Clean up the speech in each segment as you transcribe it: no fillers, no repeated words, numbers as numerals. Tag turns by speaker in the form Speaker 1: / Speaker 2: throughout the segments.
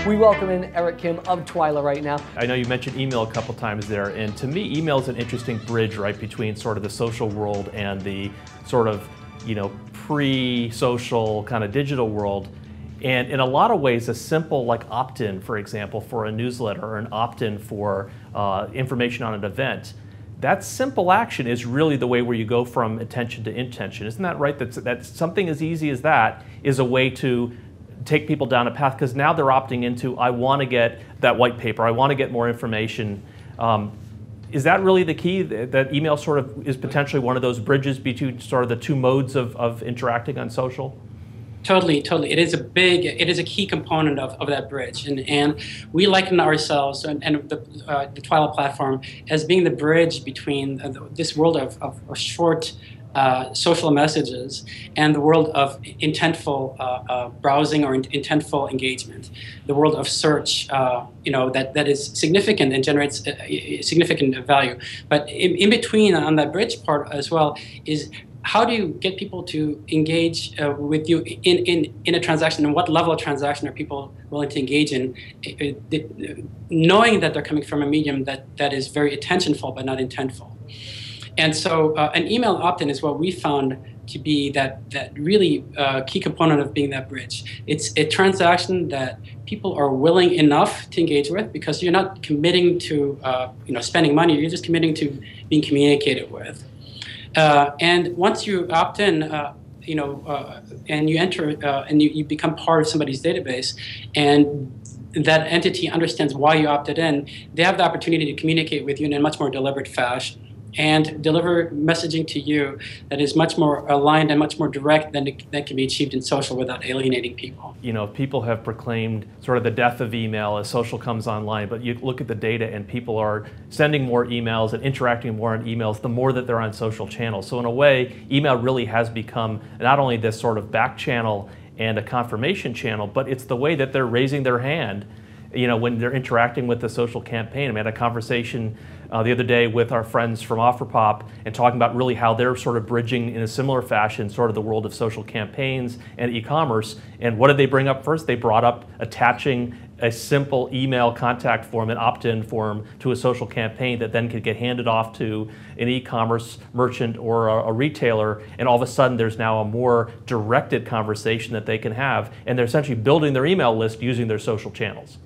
Speaker 1: We welcome in Eric Kim of Twyla right now.
Speaker 2: I know you mentioned email a couple times there, and to me, email is an interesting bridge, right, between sort of the social world and the sort of, pre-social kind of digital world. And in a lot of ways, a simple like opt-in, for example, for a newsletter or an opt-in for information on an event, that simple action is really the way where you go from attention to intention. Isn't that right? That's something as easy as that is a way to take people down a path, because now they're opting into, I want to get that white paper, I want to get more information. Is that really the key, that email sort of is potentially one of those bridges between sort of the two modes of interacting on social?
Speaker 3: Totally, totally. It is a key component of that bridge, and we liken ourselves and the Twyla platform as being the bridge between this world of short social messages and the world of intentful browsing or intentful engagement, the world of search, that is significant and generates significant value. But in between, on that bridge part as well, is how do you get people to engage with you in a transaction, and what level of transaction are people willing to engage in, knowing that they're coming from a medium that is very attentionful but not intentful. And so an email opt-in is what we found to be that really key component of being that bridge. It's a transaction that people are willing enough to engage with, because you're not committing to spending money, you're just committing to being communicated with. And once you opt in, and you enter and you become part of somebody's database, and that entity understands why you opted in, they have the opportunity to communicate with you in a much more deliberate fashion and deliver messaging to you that is much more aligned and much more direct than that can be achieved in social without alienating people.
Speaker 2: People have proclaimed sort of the death of email as social comes online, but you look at the data and people are sending more emails and interacting more on emails the more that they're on social channels. So in a way, email really has become not only this sort of back channel and a confirmation channel, but it's the way that they're raising their hand when they're interacting with the social campaign. I had a conversation the other day with our friends from OfferPop and talking about really how they're sort of bridging in a similar fashion sort of the world of social campaigns and e-commerce. And what did they bring up first? They brought up attaching a simple email contact form, an opt-in form, to a social campaign that then could get handed off to an e-commerce merchant or a retailer, and all of a sudden there's now a more directed conversation that they can have, and they're essentially building their email list using their social channels.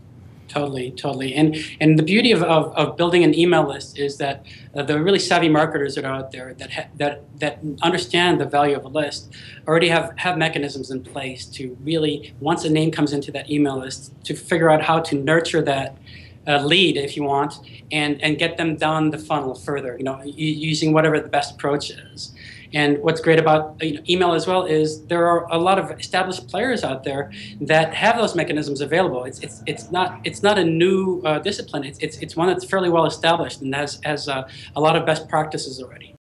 Speaker 3: Totally, totally. And the beauty of building an email list is that the really savvy marketers that are out there that understand the value of a list already have mechanisms in place to really, once a name comes into that email list, to figure out how to nurture that lead, if you want, and get them down the funnel further, using whatever the best approach is. And what's great about email as well is there are a lot of established players out there that have those mechanisms available. It's not a new discipline. It's one that's fairly well established and has a lot of best practices already.